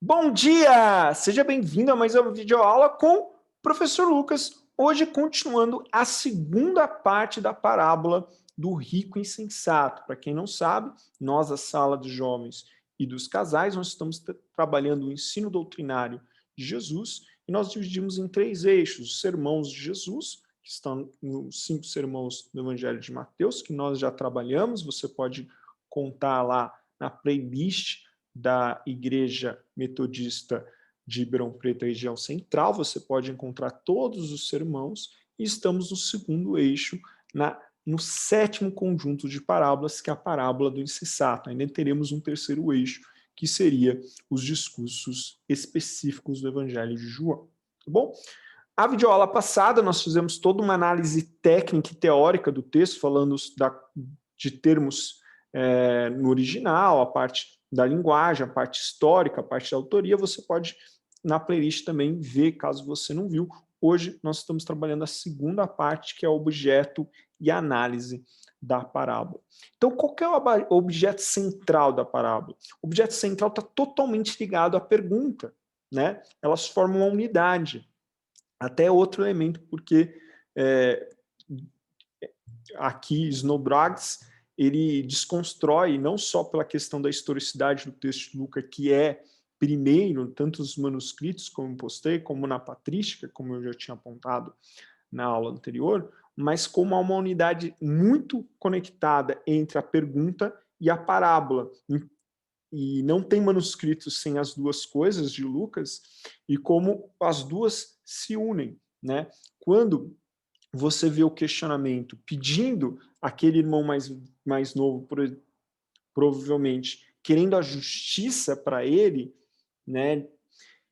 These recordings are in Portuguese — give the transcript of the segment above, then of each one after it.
Bom dia! Seja bem-vindo a mais uma videoaula com o professor Lucas. Hoje, continuando a segunda parte da parábola do rico insensato. Para quem não sabe, nós, a sala dos jovens e dos casais, nós estamos trabalhando o ensino doutrinário de Jesus e nós dividimos em três eixos: os sermãos de Jesus, que estão nos 5 sermãos do Evangelho de Mateus, que nós já trabalhamos, você pode contar lá na playlist da Igreja Metodista de Ribeirão Preto, região central, você pode encontrar todos os sermãos, e estamos no segundo eixo, no sétimo conjunto de parábolas, que é a parábola do insensato. Ainda teremos um terceiro eixo, que seria os discursos específicos do Evangelho de João. Tá bom? A videoaula passada, nós fizemos toda uma análise técnica e teórica do texto, falando de termos no original, a parte da linguagem, a parte histórica, a parte da autoria. Você pode, na playlist, também ver, caso você não viu. Hoje nós estamos trabalhando a segunda parte, que é o objeto e análise da parábola. Então, qual que é o objeto central da parábola? O objeto central está totalmente ligado à pergunta, né? Elas formam uma unidade. Até outro elemento, porque aqui Snodgrass ele desconstrói não só pela questão da historicidade do texto de Lucas, que é primeiro, tanto nos manuscritos, como postei, como na patrística, como eu já tinha apontado na aula anterior, mas como há uma unidade muito conectada entre a pergunta e a parábola. E não tem manuscritos sem as duas coisas de Lucas, e como as duas se unem, né? Quando você vê o questionamento pedindo aquele irmão mais novo, provavelmente, querendo a justiça para ele, né?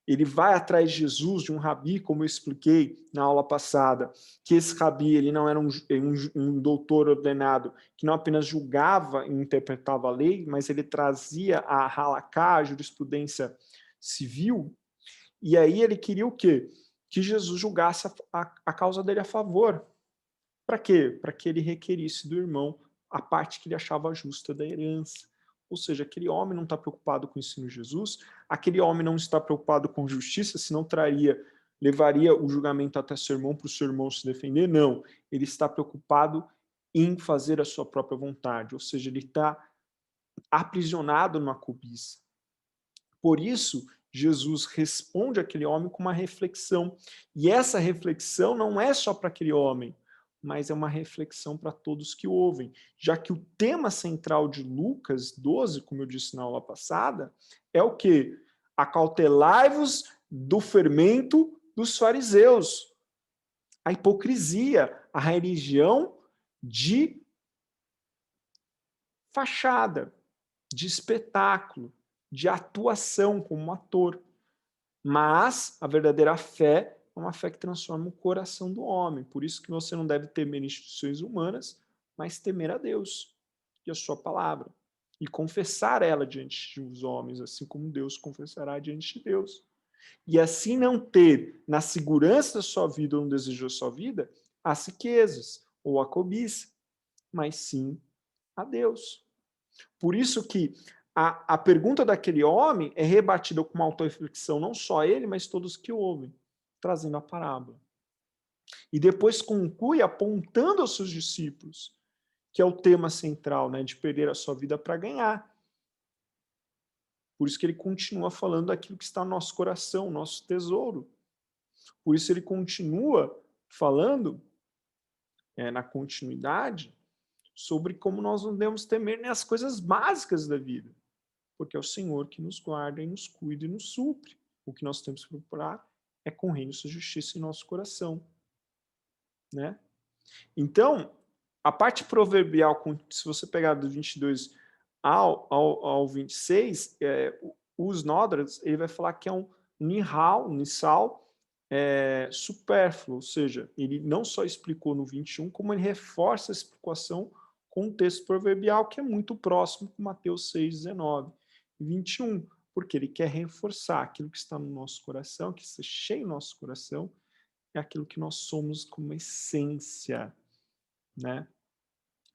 Ele vai atrás de Jesus, de um rabi, como eu expliquei na aula passada, que esse rabi ele não era um doutor ordenado, que não apenas julgava e interpretava a lei, mas ele trazia a halaká, a jurisprudência civil, e aí ele queria o quê? Que Jesus julgasse a causa dele a favor. Para quê? Para que ele requerisse do irmão a parte que ele achava justa da herança. Ou seja, aquele homem não está preocupado com o ensino de Jesus, aquele homem não está preocupado com justiça, senão levaria o julgamento até seu irmão para o seu irmão se defender. Não, ele está preocupado em fazer a sua própria vontade, ou seja, ele está aprisionado numa cobiça. Por isso, Jesus responde àquele homem com uma reflexão. E essa reflexão não é só para aquele homem, mas é uma reflexão para todos que ouvem, já que o tema central de Lucas 12, como eu disse na aula passada, é o quê? Acautelai-vos do fermento dos fariseus. A hipocrisia, a religião de fachada, de espetáculo, de atuação como ator. Mas a verdadeira fé é uma fé que transforma o coração do homem. Por isso que você não deve temer instituições humanas, mas temer a Deus e a sua palavra. E confessar ela diante dos homens, assim como Deus confessará diante de Deus. E assim não ter na segurança da sua vida ou no desejo da sua vida as riquezas ou a cobiça, mas sim a Deus. Por isso que a pergunta daquele homem é rebatida com uma autorreflexão, não só ele, mas todos que ouvem, trazendo a parábola. E depois conclui apontando aos seus discípulos, que é o tema central, né, de perder a sua vida para ganhar. Por isso que ele continua falando daquilo que está no nosso coração, nosso tesouro. Por isso ele continua falando, na continuidade, sobre como nós não devemos temer nas coisas básicas da vida. Porque é o Senhor que nos guarda e nos cuida e nos supre. O que nós temos que procurar é com reino e sua justiça em nosso coração. Né? Então, a parte proverbial, se você pegar do 22 ao 26, os Nodras, ele vai falar que é um nissal supérfluo, ou seja, ele não só explicou no 21, como ele reforça a explicação com o texto proverbial, que é muito próximo com Mateus 6, 19 e 21, porque ele quer reforçar aquilo que está no nosso coração, que está cheio no nosso coração, é aquilo que nós somos como essência, né?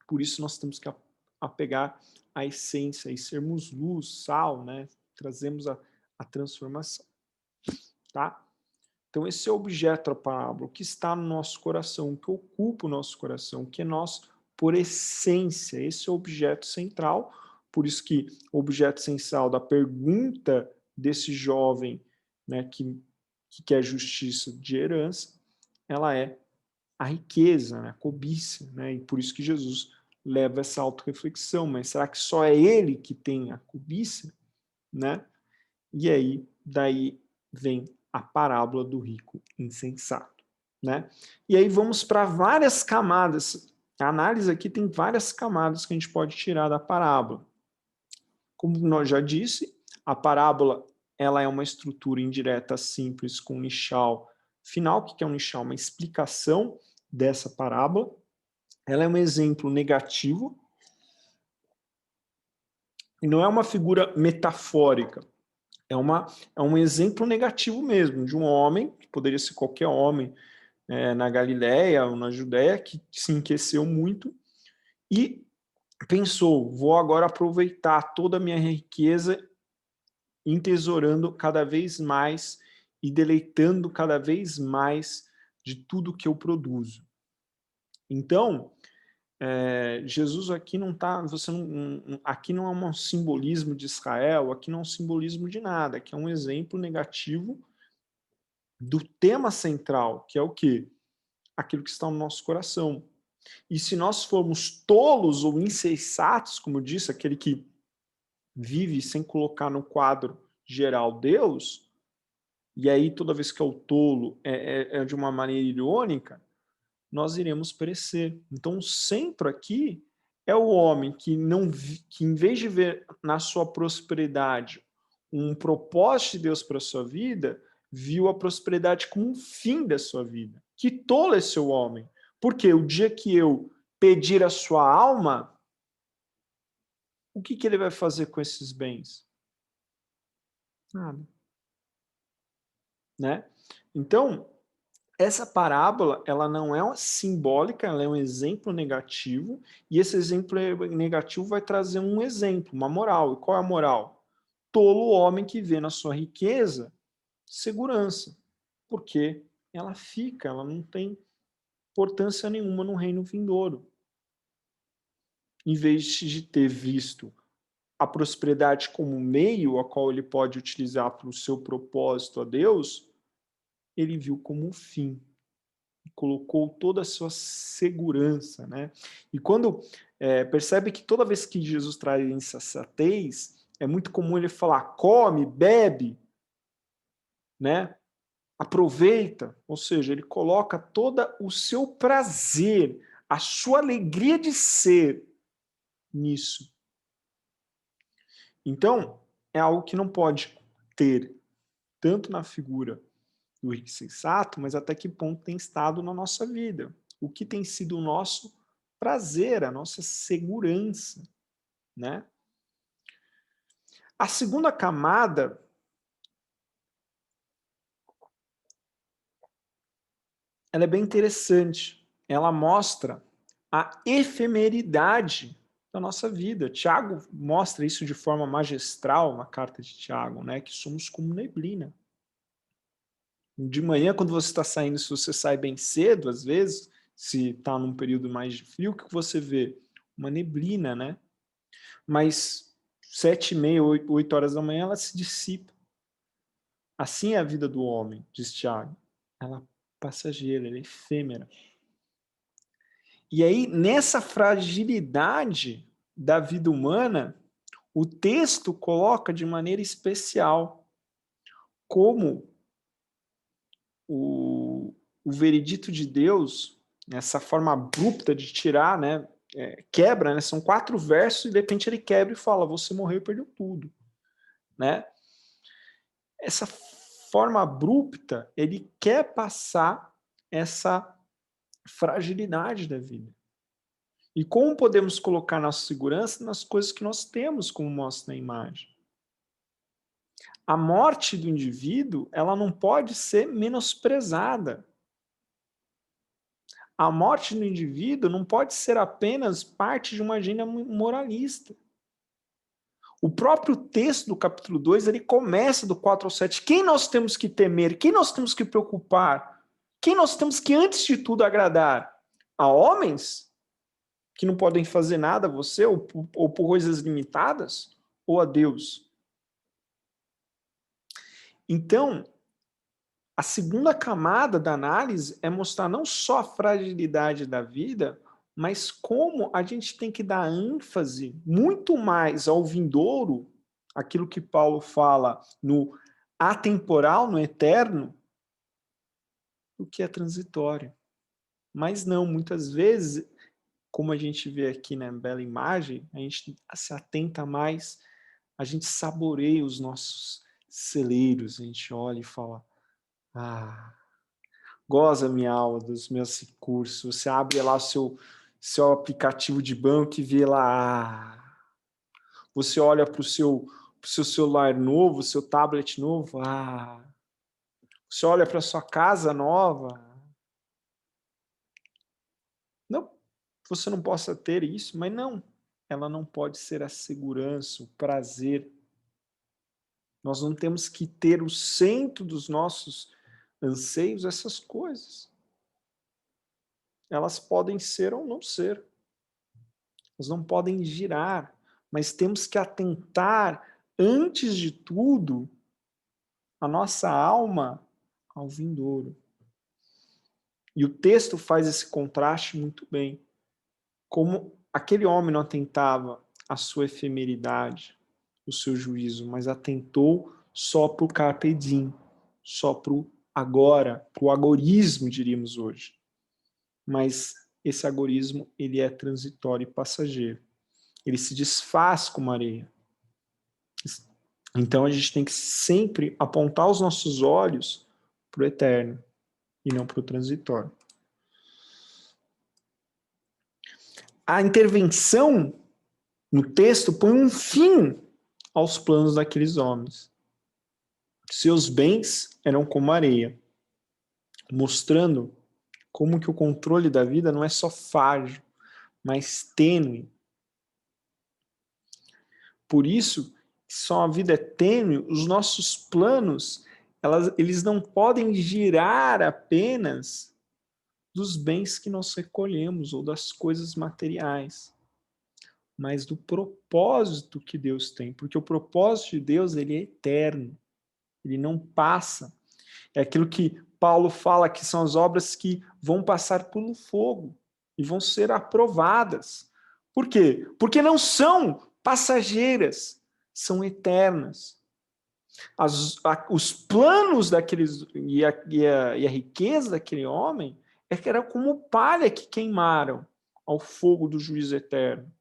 Por isso nós temos que apegar à essência e sermos luz, sal, né? Trazemos a transformação, tá? Então esse é o objeto da parábola, o que está no nosso coração, o que ocupa o nosso coração, o que é nós por essência, esse é o objeto central, por isso que o objeto central da pergunta desse jovem, né, que quer justiça de herança, ela é a riqueza, né, a cobiça, né, e por isso que Jesus leva essa autorreflexão, mas será que só é ele que tem a cobiça, né? E aí, daí vem a parábola do rico insensato, né? E aí vamos para várias camadas. A análise aqui tem várias camadas que a gente pode tirar da parábola. Como nós já disse, a parábola ela é uma estrutura indireta simples com nixal final. O que é um nixal? Uma explicação dessa parábola. Ela é um exemplo negativo e não é uma figura metafórica. É um exemplo negativo mesmo, de um homem, que poderia ser qualquer homem, na Galileia ou na Judéia, que se enriqueceu muito e pensou, vou agora aproveitar toda a minha riqueza, entesourando cada vez mais e deleitando cada vez mais de tudo que eu produzo. Então, Jesus aqui não está, aqui não é um simbolismo de Israel, aqui não é um simbolismo de nada, aqui é um exemplo negativo do tema central, que é o quê? Aquilo que está no nosso coração. E se nós formos tolos ou insensatos, como eu disse, aquele que vive sem colocar no quadro geral Deus, e aí toda vez que é o tolo é de uma maneira irônica, nós iremos perecer. Então o centro aqui é o homem que que em vez de ver na sua prosperidade um propósito de Deus para a sua vida, viu a prosperidade como um fim da sua vida. Que tolo é esse homem? Porque o dia que eu pedir a sua alma, o que ele vai fazer com esses bens? Nada. Né? Então, essa parábola, ela não é simbólica, ela é um exemplo negativo, e esse exemplo negativo vai trazer um exemplo, uma moral. E qual é a moral? Tolo homem que vê na sua riqueza segurança, porque ela fica, ela não tem importância nenhuma no reino vindouro. Em vez de ter visto a prosperidade como meio a qual ele pode utilizar para o seu propósito a Deus, ele viu como um fim. Colocou toda a sua segurança, né? E quando percebe que toda vez que Jesus traz insensatez, é muito comum ele falar, come, bebe, né? Aproveita, ou seja, ele coloca todo o seu prazer, a sua alegria de ser nisso. Então, é algo que não pode ter, tanto na figura do rico sensato, mas até que ponto tem estado na nossa vida. O que tem sido o nosso prazer, a nossa segurança, né? A segunda camada ela é bem interessante. Ela mostra a efemeridade da nossa vida. Tiago mostra isso de forma magistral na carta de Tiago, né? Que somos como neblina. De manhã, quando você está saindo, se você sai bem cedo, às vezes, se está num período mais de frio, o que você vê? Uma neblina, né? Mas 7h30, 8 horas da manhã, ela se dissipa. Assim é a vida do homem, diz Tiago. Ela é passageira, ela é efêmera. E aí, nessa fragilidade da vida humana, o texto coloca de maneira especial como o veredito de Deus, essa forma abrupta de tirar, né, quebra, né, são 4 versos e de repente ele quebra e fala, você morreu e perdeu tudo. Né? Essa forma abrupta, ele quer passar essa fragilidade da vida. E como podemos colocar nossa segurança nas coisas que nós temos, como mostra na imagem? A morte do indivíduo, ela não pode ser menosprezada. A morte do indivíduo não pode ser apenas parte de uma agenda moralista. O próprio texto do capítulo 2, ele começa do 4 ao 7. Quem nós temos que temer? Quem nós temos que preocupar? Quem nós temos que, antes de tudo, agradar? A homens, que não podem fazer nada a você, ou por coisas limitadas? Ou a Deus? Então, a segunda camada da análise é mostrar não só a fragilidade da vida, mas como a gente tem que dar ênfase muito mais ao vindouro, aquilo que Paulo fala no atemporal, no eterno, do que é transitório. Mas não, muitas vezes, como a gente vê aqui na bela imagem, a gente se atenta mais, a gente saboreia os nossos celeiros, a gente olha e fala, goza minha alma dos meus recursos. Você abre lá o seu aplicativo de banco e vê lá. Você olha para o seu celular novo, seu tablet novo. Você olha para a sua casa nova. Não, você não possa ter isso, mas não. Ela não pode ser a segurança, o prazer. Nós não temos que ter o centro dos nossos anseios essas coisas. Elas podem ser ou não ser. Elas não podem girar, mas temos que atentar, antes de tudo, a nossa alma ao vindouro. E o texto faz esse contraste muito bem. Como aquele homem não atentava à sua efemeridade, o seu juízo, mas atentou só para o carpe diem, só para o agora, para o agorismo, diríamos hoje. Mas esse agorismo, ele é transitório e passageiro. Ele se desfaz como areia. Então a gente tem que sempre apontar os nossos olhos para o eterno e não para o transitório. A intervenção no texto põe um fim aos planos daqueles homens. Seus bens eram como areia, mostrando como que o controle da vida não é só frágil, mas tênue. Por isso, só a vida é tênue, os nossos planos, eles não podem girar apenas dos bens que nós recolhemos ou das coisas materiais, mas do propósito que Deus tem, porque o propósito de Deus, ele é eterno, ele não passa. É aquilo que Paulo fala que são as obras que vão passar pelo fogo e vão ser aprovadas. Por quê? Porque não são passageiras, são eternas. Os planos daqueles e a riqueza daquele homem é que era como palha que queimaram ao fogo do juízo eterno.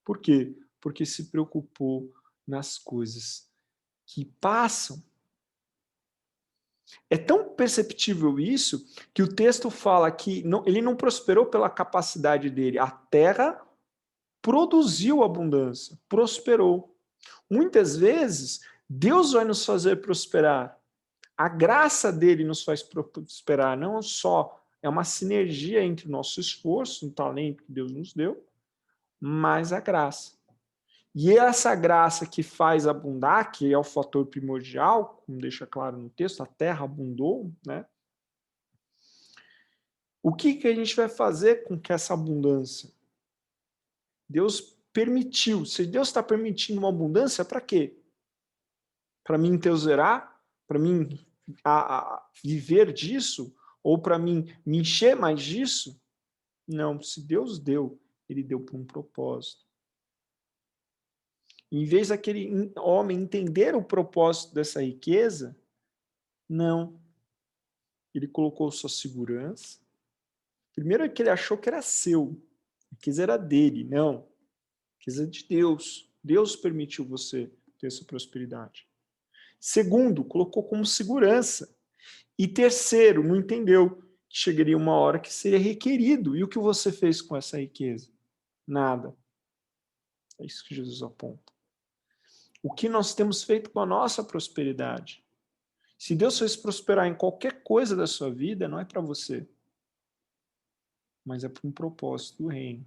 Por quê? Porque se preocupou nas coisas que passam. É tão perceptível isso que o texto fala que ele não prosperou pela capacidade dele. A terra produziu abundância, prosperou. Muitas vezes, Deus vai nos fazer prosperar. A graça dele nos faz prosperar, não só é uma sinergia entre o nosso esforço, o talento que Deus nos deu, mas a graça. E essa graça que faz abundar, que é o fator primordial, como deixa claro no texto, a terra abundou, né? O que a gente vai fazer com que essa abundância? Deus permitiu. Se Deus está permitindo uma abundância, para quê? Para mim enteuserar? Para mim viver disso? Ou para mim me encher mais disso? Não, se Deus deu, ele deu por um propósito. Em vez daquele homem entender o propósito dessa riqueza, não. Ele colocou sua segurança. Primeiro é que ele achou que era seu. A riqueza era dele. Não. A riqueza é de Deus. Deus permitiu você ter essa prosperidade. Segundo, colocou como segurança. E terceiro, não entendeu que chegaria uma hora que seria requerido. E o que você fez com essa riqueza? Nada. É isso que Jesus aponta. O que nós temos feito com a nossa prosperidade? Se Deus fez prosperar em qualquer coisa da sua vida, não é para você, mas é para um propósito do reino.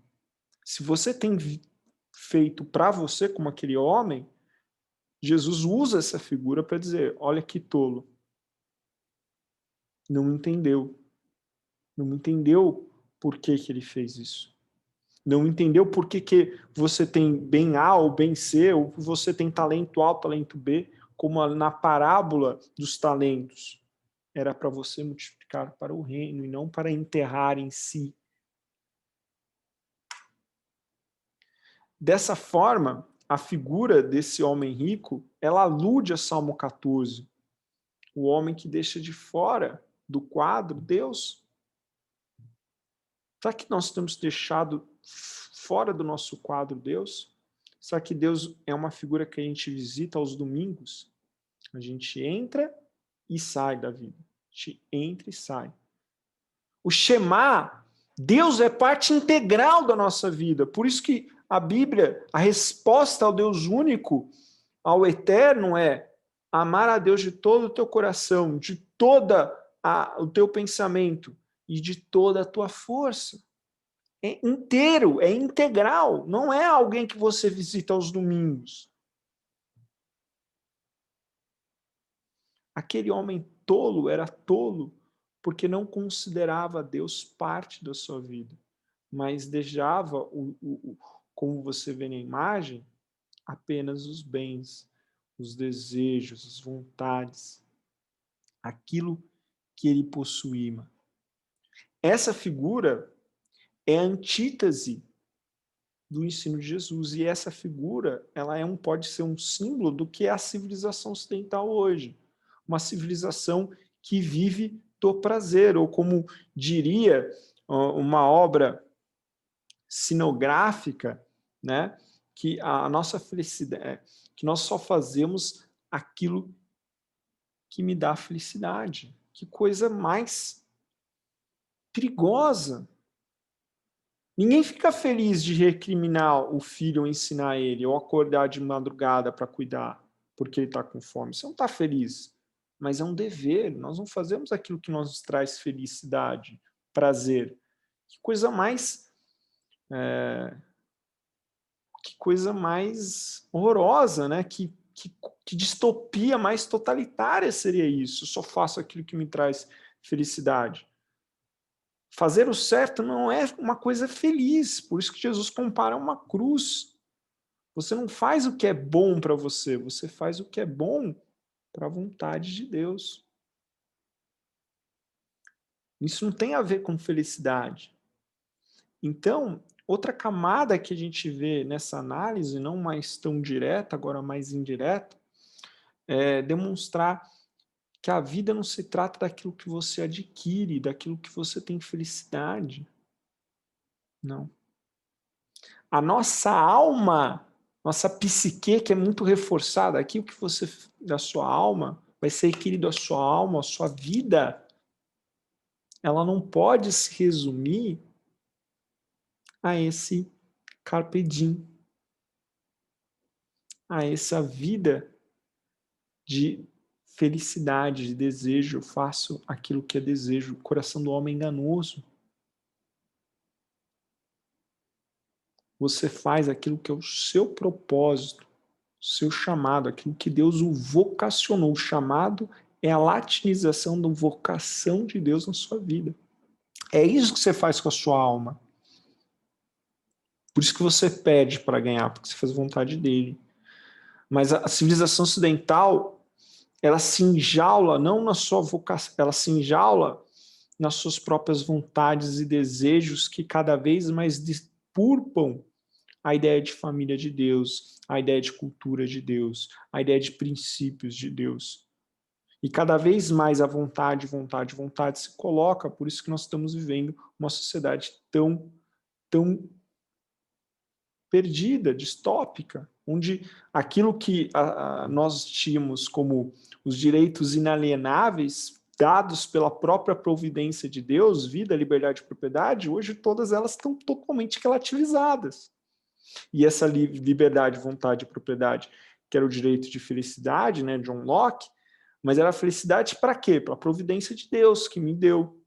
Se você tem feito para você, como aquele homem, Jesus usa essa figura para dizer, olha que tolo. Não entendeu. Não entendeu por que ele fez isso. Não entendeu por que você tem bem A ou bem C, ou você tem talento A ou talento B, como na parábola dos talentos. Era para você multiplicar para o reino e não para enterrar em si. Dessa forma, a figura desse homem rico, ela alude a Salmo 14. O homem que deixa de fora do quadro Deus. Será que nós temos deixado fora do nosso quadro Deus? Será que Deus é uma figura que a gente visita aos domingos? A gente entra e sai da vida. A gente entra e sai. O Shema, Deus é parte integral da nossa vida. Por isso que a Bíblia, a resposta ao Deus único, ao eterno é amar a Deus de todo o teu coração, de toda o teu pensamento e de toda a tua força. É inteiro, é integral, não é alguém que você visita aos domingos. Aquele homem tolo era tolo porque não considerava Deus parte da sua vida, mas desejava, como você vê na imagem, apenas os bens, os desejos, as vontades, aquilo que ele possuía. Essa figura é a antítese do ensino de Jesus, e essa figura ela pode ser um símbolo do que é a civilização ocidental hoje, uma civilização que vive do prazer, ou como diria uma obra sinográfica, né, que a nossa felicidade, que nós só fazemos aquilo que me dá felicidade. Que coisa mais perigosa. Ninguém fica feliz de recriminar o filho ou ensinar ele, ou acordar de madrugada para cuidar, porque ele está com fome. Você não está feliz, mas é um dever. Nós não fazemos aquilo que nos traz felicidade, prazer. Que coisa mais... que coisa mais horrorosa, né? Que distopia mais totalitária seria isso. Eu só faço aquilo que me traz felicidade. Fazer o certo não é uma coisa feliz, por isso que Jesus compara uma cruz. Você não faz o que é bom para você, você faz o que é bom para a vontade de Deus. Isso não tem a ver com felicidade. Então, outra camada que a gente vê nessa análise, não mais tão direta, agora mais indireta, é demonstrar que a vida não se trata daquilo que você adquire, daquilo que você tem felicidade. Não. A nossa alma, nossa psique, que é muito reforçada, aquilo que você, da sua alma, vai ser adquirido a sua alma, a sua vida, ela não pode se resumir a esse carpe diem, a essa vida de felicidade, de desejo. Eu faço aquilo que é desejo. O coração do homem é enganoso. Você faz aquilo que é o seu propósito, o seu chamado, aquilo que Deus o vocacionou. O chamado é a latinização da vocação de Deus na sua vida. É isso que você faz com a sua alma. Por isso que você pede para ganhar, porque você faz vontade dele. Mas a civilização ocidental, ela se enjaula não na sua vocação, ela se enjaula nas suas próprias vontades e desejos que cada vez mais despurpam a ideia de família de Deus, a ideia de cultura de Deus, a ideia de princípios de Deus. E cada vez mais a vontade se coloca, por isso que nós estamos vivendo uma sociedade tão perdida, distópica, onde aquilo que nós tínhamos como os direitos inalienáveis dados pela própria providência de Deus, vida, liberdade e propriedade, hoje todas elas estão totalmente relativizadas. E essa liberdade, vontade e propriedade, que era o direito de felicidade, né, John Locke, mas era felicidade para quê? Para a providência de Deus que me deu,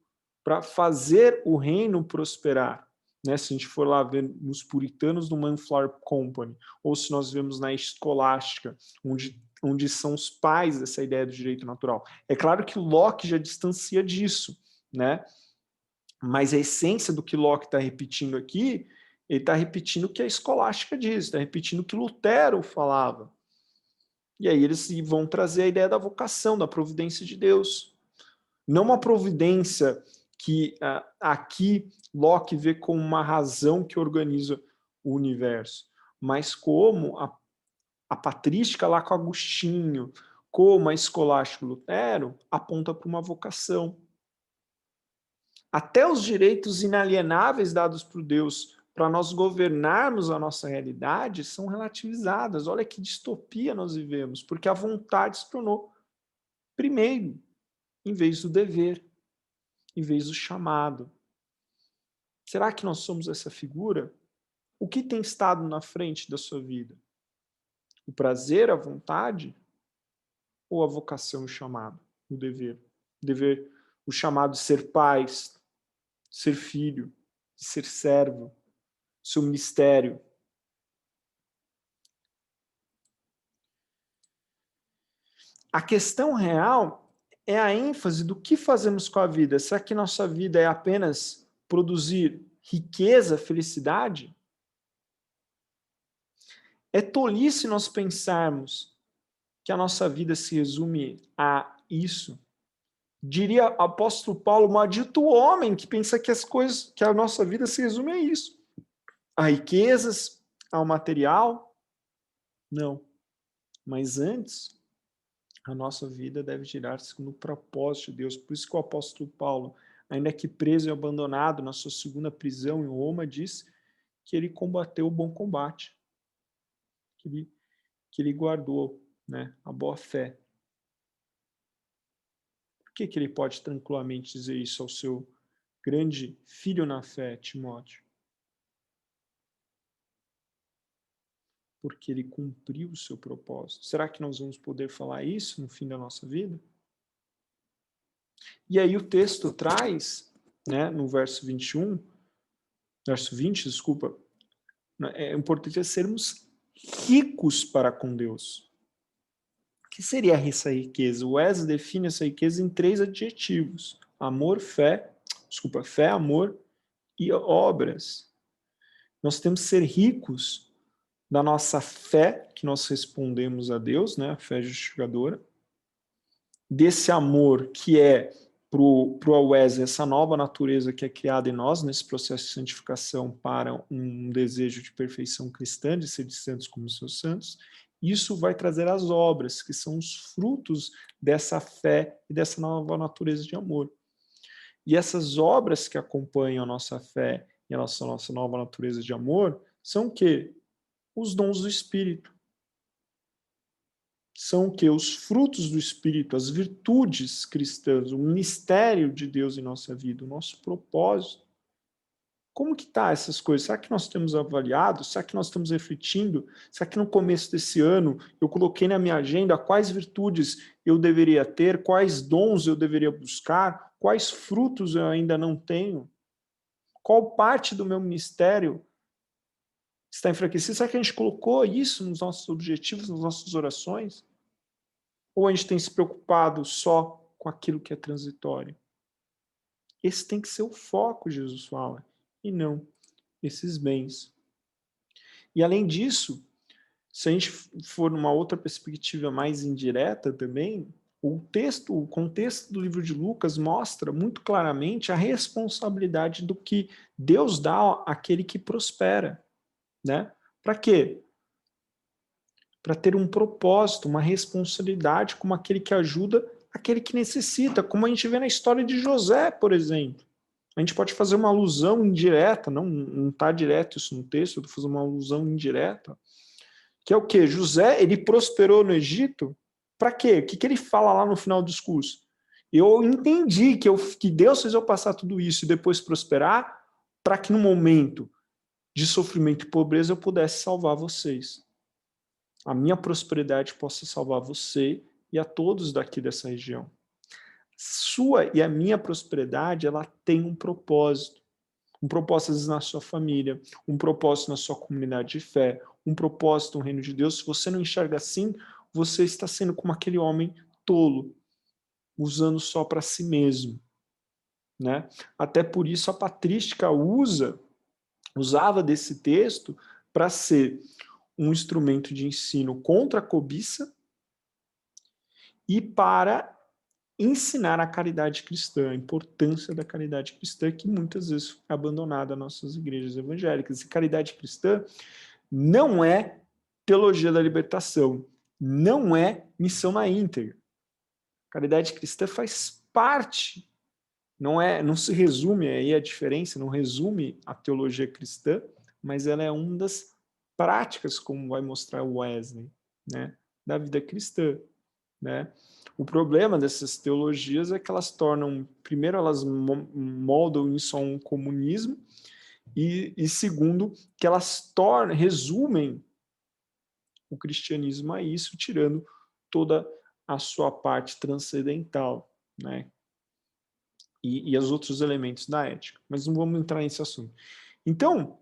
para fazer o reino prosperar. né? Se a gente for lá ver nos puritanos do Mayflower Company, ou se nós vemos na escolástica, onde são os pais dessa ideia do direito natural. É claro que Locke já distancia disso, né? Mas a essência do que Locke está repetindo aqui, ele está repetindo o que a escolástica diz, está repetindo o que Lutero falava. E aí eles vão trazer a ideia da vocação, da providência de Deus. Não uma providência que aqui Locke vê como uma razão que organiza o universo, mas como a patrística lá com Agostinho, como a escolástica Lutero, aponta para uma vocação. Até os direitos inalienáveis dados por Deus para nós governarmos a nossa realidade são relativizadas. Olha que distopia nós vivemos, porque a vontade se tornou primeiro, em vez do dever, em vez do chamado. Será que nós somos essa figura? O que tem estado na frente da sua vida? O prazer, a vontade? Ou a vocação e o chamado? O dever? O chamado de ser pai, ser filho, de ser servo, seu ministério. A questão real é a ênfase do que fazemos com a vida. Será que nossa vida é apenas produzir riqueza, felicidade? É tolice nós pensarmos que a nossa vida se resume a isso. Diria apóstolo Paulo, maldito homem que pensa que as coisas, que a nossa vida se resume a isso. A riquezas, ao material? Não. Mas antes, a nossa vida deve girar-se no propósito de Deus. Por isso que o apóstolo Paulo, ainda que preso e abandonado na sua segunda prisão em Roma, diz que ele combateu o bom combate, que ele guardou, né, a boa fé. Por que ele pode tranquilamente dizer isso ao seu grande filho na fé, Timóteo? Porque ele cumpriu o seu propósito. Será que nós vamos poder falar isso no fim da nossa vida? E aí o texto traz, né, no verso 20, desculpa, é importante sermos ricos para com Deus. O que seria essa riqueza? O Wesley define essa riqueza em 3 adjetivos: amor, fé, amor e obras. Nós temos que ser ricos da nossa fé, que nós respondemos a Deus, né, a fé justificadora, desse amor que é para o Wesley, essa nova natureza que é criada em nós, nesse processo de santificação para um desejo de perfeição cristã, de ser de santos como seus santos. Isso vai trazer as obras, que são os frutos dessa fé e dessa nova natureza de amor. E essas obras que acompanham a nossa fé e a nossa nova natureza de amor são o quê? Os dons do Espírito. São o quê? Os frutos do Espírito, as virtudes cristãs, o ministério de Deus em nossa vida, o nosso propósito. Como que tá essas coisas? Será que nós temos avaliado? Será que nós estamos refletindo? Será que no começo desse ano eu coloquei na minha agenda quais virtudes eu deveria ter, quais dons eu deveria buscar, quais frutos eu ainda não tenho? Qual parte do meu ministério está enfraquecido? Será que a gente colocou isso nos nossos objetivos, nas nossas orações? Ou a gente tem se preocupado só com aquilo que é transitório? Esse tem que ser o foco, Jesus fala, e não esses bens. E além disso, se a gente for numa outra perspectiva mais indireta também, o contexto do livro de Lucas mostra muito claramente a responsabilidade do que Deus dá àquele que prospera, né? Para quê? Para ter um propósito, uma responsabilidade como aquele que ajuda aquele que necessita, como a gente vê na história de José, por exemplo. A gente pode fazer uma alusão indireta, não está direto isso no texto, eu estou fazendo uma alusão indireta, que é o quê? José, ele prosperou no Egito, para quê? O que ele fala lá no final do discurso? Eu entendi que Deus fez eu passar tudo isso e depois prosperar, para que no momento de sofrimento e pobreza eu pudesse salvar vocês. A minha prosperidade possa salvar você e a todos daqui dessa região. Sua e a minha prosperidade, ela tem um propósito. um propósito às vezes na sua família, um propósito na sua comunidade de fé, um propósito no reino de Deus. Se você não enxerga assim, você está sendo como aquele homem tolo, usando só para si mesmo, né? Até por isso a patrística usava desse texto para ser um instrumento de ensino contra a cobiça e para ensinar a caridade cristã, a importância da caridade cristã, que muitas vezes foi abandonada nas nossas igrejas evangélicas. E caridade cristã não é teologia da libertação, não é missão na íntegra. Caridade cristã faz parte, não se resume, aí a diferença, não resume a teologia cristã, mas ela é uma das práticas, como vai mostrar o Wesley, né, da vida cristã, né? O problema dessas teologias é que elas tornam, primeiro, elas moldam isso a um comunismo, e segundo, que elas resumem o cristianismo a isso, tirando toda a sua parte transcendental, né? E os outros elementos da ética. Mas não vamos entrar nesse assunto. Então,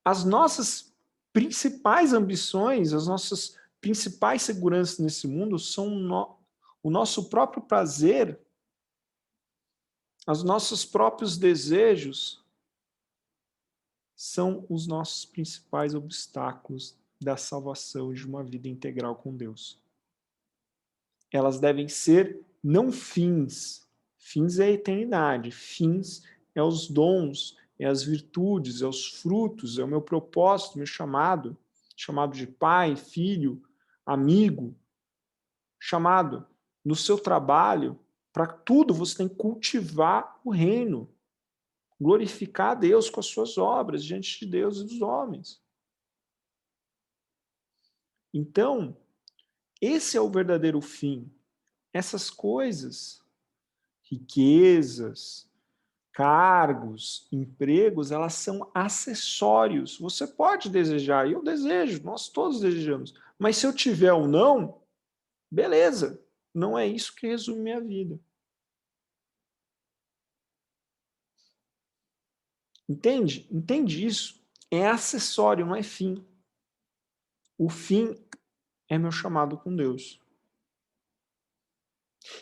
as nossas principais ambições, as nossas principais seguranças nesse mundo são o nosso próprio prazer, os nossos próprios desejos, são os nossos principais obstáculos da salvação de uma vida integral com Deus. Elas devem ser não fins. Fins é a eternidade. Fins é os dons, é as virtudes, é os frutos, é o meu propósito, meu chamado de pai, filho, amigo, chamado no seu trabalho. Para tudo você tem que cultivar o reino, glorificar a Deus com as suas obras diante de Deus e dos homens. Então, esse é o verdadeiro fim. Essas coisas, riquezas, cargos, empregos, elas são acessórios. Você pode desejar, eu desejo, nós todos desejamos. Mas se eu tiver ou não, beleza. Não é isso que resume minha vida. Entende? Entende isso? É acessório, não é fim. O fim é meu chamado com Deus.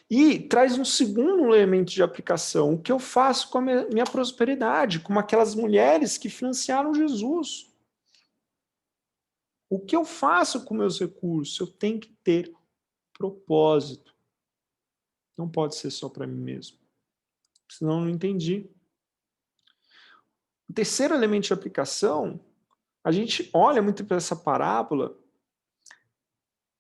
E traz um segundo elemento de aplicação, o que eu faço com a minha prosperidade, como aquelas mulheres que financiaram Jesus. O que eu faço com meus recursos? Eu tenho que ter propósito. Não pode ser só para mim mesmo. Senão eu não entendi. O terceiro elemento de aplicação, a gente olha muito para essa parábola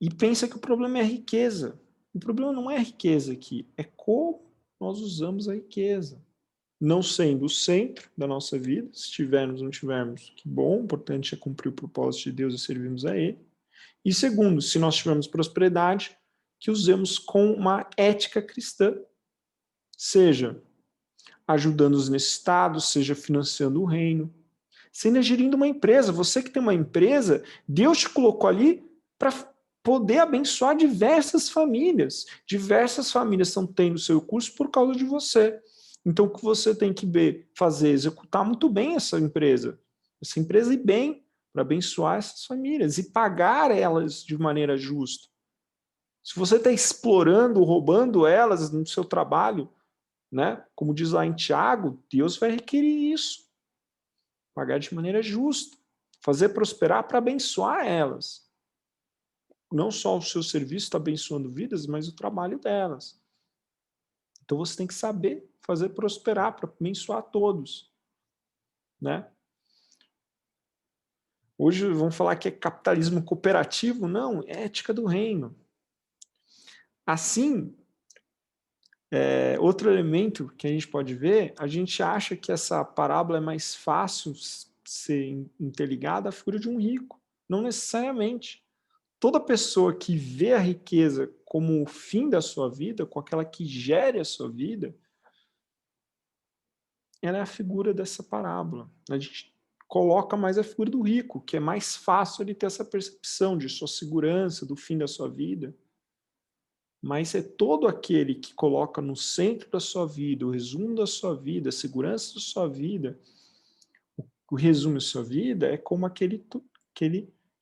e pensa que o problema é a riqueza. O problema não é a riqueza aqui, é como nós usamos a riqueza. Não sendo o centro da nossa vida, se tivermos ou não tivermos, que bom, o importante é cumprir o propósito de Deus e servirmos a Ele. E segundo, se nós tivermos prosperidade, que usemos com uma ética cristã, seja ajudando os necessitados, seja financiando o reino, seja gerindo uma empresa. Você que tem uma empresa, Deus te colocou ali para poder abençoar diversas famílias. Diversas famílias estão tendo seu curso por causa de você. Então, o que você tem que fazer? Executar muito bem essa empresa ir bem, para abençoar essas famílias e pagar elas de maneira justa. Se você está explorando, roubando elas no seu trabalho, né? Como diz lá em Tiago, Deus vai requerir isso. Pagar de maneira justa. Fazer prosperar para abençoar elas. Não só o seu serviço está abençoando vidas, mas o trabalho delas. Então você tem que saber fazer prosperar para abençoar todos. Né? Hoje vamos falar que é capitalismo cooperativo. Não, é ética do reino. Assim, outro elemento que a gente pode ver, a gente acha que essa parábola é mais fácil ser interligada à figura de um rico. Não necessariamente. Toda pessoa que vê a riqueza como o fim da sua vida, com aquela que gere a sua vida, ela é a figura dessa parábola. A gente coloca mais a figura do rico, que é mais fácil ele ter essa percepção de sua segurança, do fim da sua vida. Mas é todo aquele que coloca no centro da sua vida, o resumo da sua vida, a segurança da sua vida, o resumo da sua vida é como aquele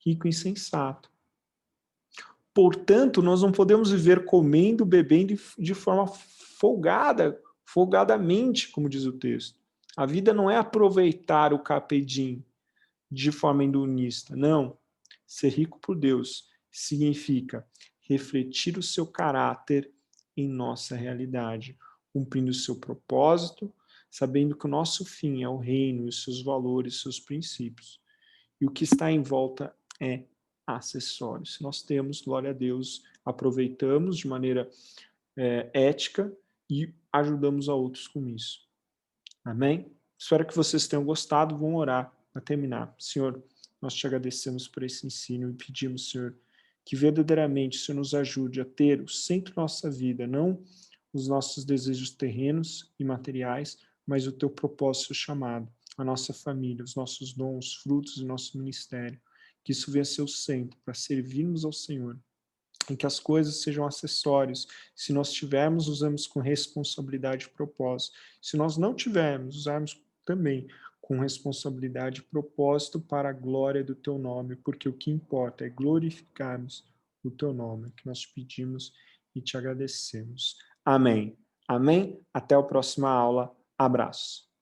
rico insensato. Portanto, nós não podemos viver comendo, bebendo de forma folgadamente, como diz o texto. A vida não é aproveitar o carpe diem de forma hedonista, não. Ser rico por Deus significa refletir o seu caráter em nossa realidade, cumprindo o seu propósito, sabendo que o nosso fim é o reino, os seus valores, os seus princípios. E o que está em volta é acessórios. Nós temos, glória a Deus, aproveitamos de maneira ética e ajudamos a outros com isso. Amém? Espero que vocês tenham gostado. Vamos orar para terminar. Senhor, nós te agradecemos por esse ensino e pedimos, Senhor, que verdadeiramente o Senhor nos ajude a ter o centro da nossa vida, não os nossos desejos terrenos e materiais, mas o teu propósito, o chamado, a nossa família, os nossos dons, frutos do nosso ministério. Que isso venha a ser o centro para servirmos ao Senhor, em que as coisas sejam acessórios. Se nós tivermos, usamos com responsabilidade e propósito. Se nós não tivermos, usarmos também com responsabilidade e propósito para a glória do teu nome, porque o que importa é glorificarmos o teu nome, que nós te pedimos e te agradecemos. Amém. Amém. Até a próxima aula. Abraços.